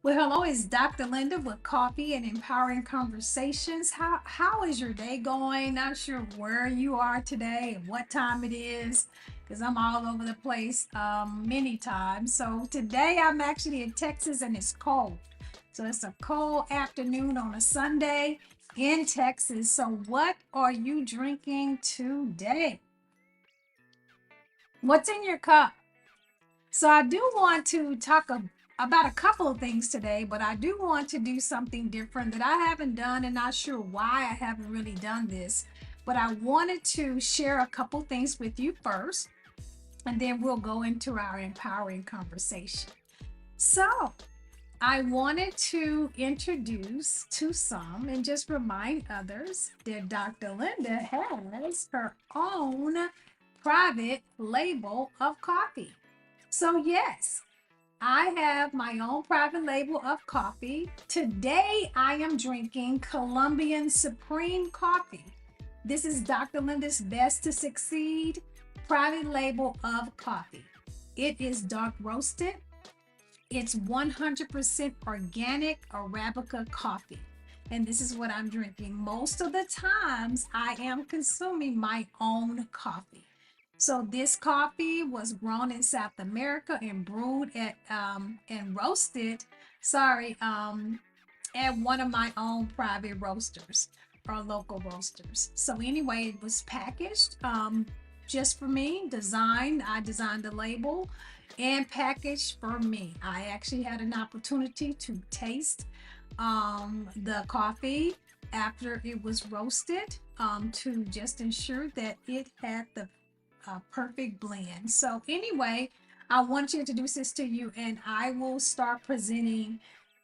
Well, hello, it's Dr. Linda with Coffee and Empowering Conversations. How is your day going? Not sure where you are today and what time it is, because I'm all over the place many times. So today I'm actually in Texas and it's cold. So it's a cold afternoon on a Sunday in Texas. So what are you drinking today? What's in your cup? So I do want to about a couple of things today, but I do want to do something different that I haven't done and not sure why I haven't really done this. But I wanted to share a couple things with you first, and then we'll go into our empowering conversation. So I wanted to introduce to some and just remind others that Dr. Linda has her own private label of coffee. So, yes, I have my own private label of coffee. Today, I am drinking Colombian Supreme Coffee. This is Dr. Linda's Best to Succeed private label of coffee. It is dark roasted. It's 100% organic Arabica coffee. And this is what I'm drinking. Most of the times, I am consuming my own coffee. So this coffee was grown in South America and brewed and roasted, sorry, at one of my own private roasters or local roasters. So anyway, it was packaged just for me, designed. I designed the label and packaged for me. I actually had an opportunity to taste the coffee after it was roasted to just ensure that it had the perfect blend. So anyway, I want to introduce this to you, and I will start presenting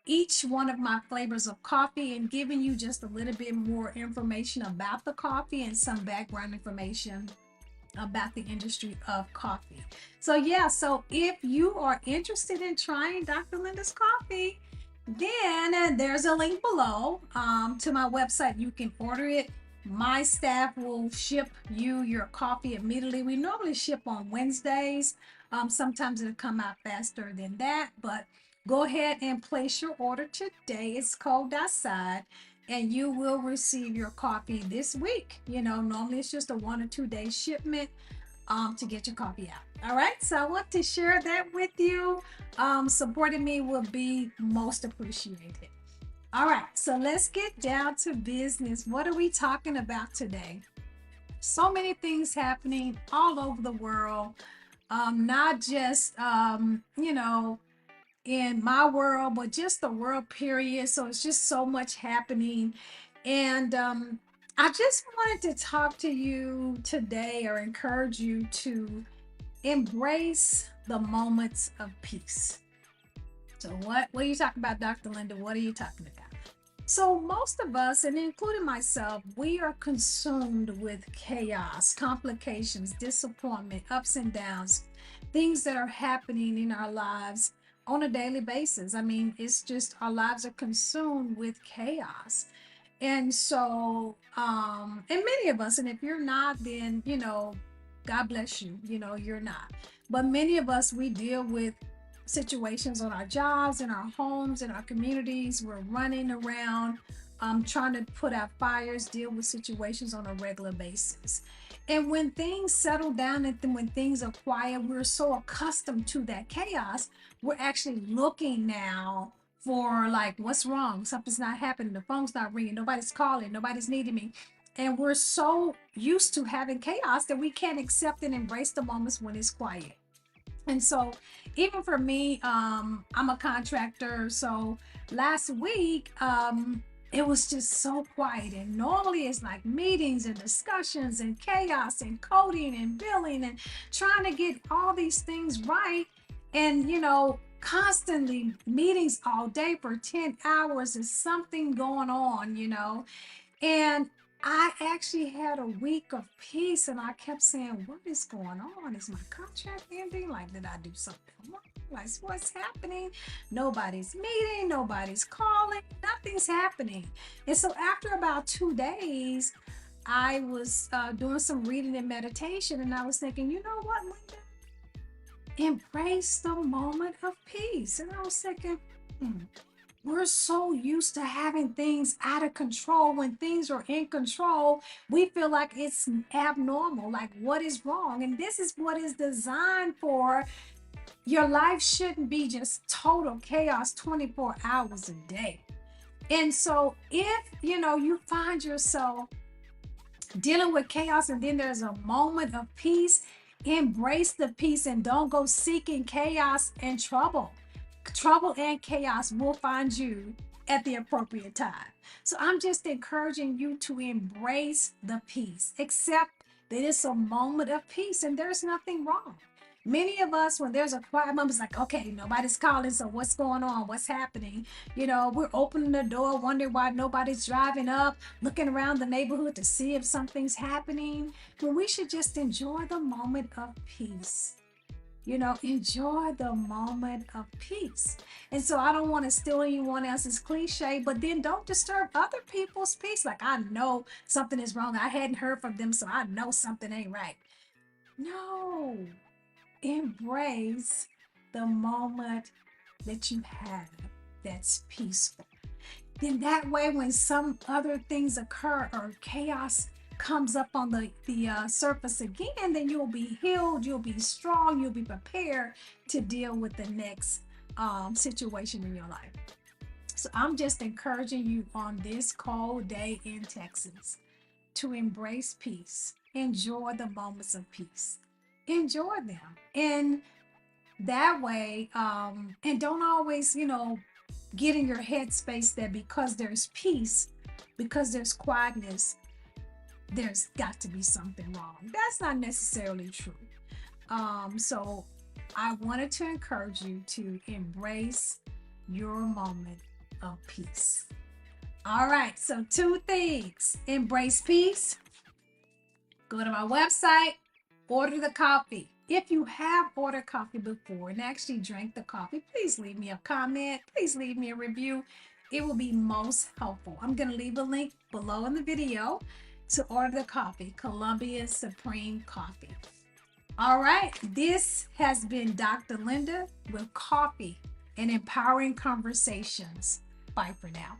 each one of my flavors of coffee and giving you just a little bit more information about the coffee and some background information about the industry of coffee. So yeah, so if you are interested in trying Dr. Linda's coffee, then there's a link below to my website. You can order it. My staff will ship you your coffee immediately. We normally ship on Wednesdays. Sometimes it'll come out faster than that, but go ahead and place your order today. It's cold outside, and you will receive your coffee this week. Normally it's just a 1 or 2 day shipment to get your coffee out. All right, so I want to share that with you. Supporting me will be most appreciated. All right, so let's get down to business. What are we talking about today? So many things happening all over the world, not just, in my world, but just the world period. So it's just so much happening. And I just wanted to talk to you today or encourage you to embrace the moments of peace. So what are you talking about, Dr. Linda? What are you talking about? So most of us, and including myself, we are consumed with chaos, complications, disappointment, ups and downs, things that are happening in our lives on a daily basis. I mean, it's just our lives are consumed with chaos. And so, and many of us, and if you're not, then, God bless you, you're not. But many of us, we deal with situations on our jobs, in our homes, in our communities. We're running around, trying to put out fires, deal with situations on a regular basis. And when things settle down and when things are quiet, we're so accustomed to that chaos, we're actually looking now for like, what's wrong? Something's not happening. The phone's not ringing. Nobody's calling. Nobody's needing me. And we're so used to having chaos that we can't accept and embrace the moments when it's quiet. And so, even for me, I'm a contractor. So last week, it was just so quiet. And normally it's like meetings and discussions and chaos and coding and billing and trying to get all these things right. And, constantly meetings all day for 10 hours is something going on. And I actually had a week of peace, and I kept saying, what is going on? Is my contract ending? Like, did I do something wrong? Like, what's happening? Nobody's meeting, nobody's calling, nothing's happening. And so, after about 2 days, I was doing some reading and meditation, and I was thinking, you know what, Linda? Embrace the moment of peace. And I was thinking, hmm, We're so used to having things out of control. When things are in control, we feel like it's abnormal, like what is wrong? And this is what is designed for. Your life shouldn't be just total chaos 24 hours a day. And so if you find yourself dealing with chaos and then there's a moment of peace, embrace the peace and don't go seeking chaos and trouble. Trouble and chaos will find you at the appropriate time. So I'm just encouraging you to embrace the peace, accept that it's a moment of peace and there's nothing wrong. Many of us, when there's a quiet moment, it's like, okay, nobody's calling, so what's going on? What's happening? We're opening the door, wondering why nobody's driving up, looking around the neighborhood to see if something's happening. But we should just enjoy the moment of peace. Enjoy the moment of peace. And so I don't want to steal anyone else's cliche, but then don't disturb other people's peace. Like, I know something is wrong. I hadn't heard from them, so I know something ain't right. No, embrace the moment that you have that's peaceful. Then that way, when some other things occur or chaos comes up on the surface again, then you'll be healed, you'll be strong, you'll be prepared to deal with the next situation in your life. So I'm just encouraging you on this cold day in Texas to embrace peace, enjoy the moments of peace, enjoy them, and that way, and don't always, get in your headspace that because there's peace, because there's quietness, there's got to be something wrong. That's not necessarily true. So I wanted to encourage you to embrace your moment of peace. All right, so two things: embrace peace, go to my website, order the coffee. If you have ordered coffee before and actually drank the coffee, please leave me a comment. Please leave me a review. It will be most helpful. I'm going to leave a link below in the video to order the coffee, Columbia Supreme Coffee. All right, this has been Dr. Linda with Coffee and Empowering Conversations. Bye for now.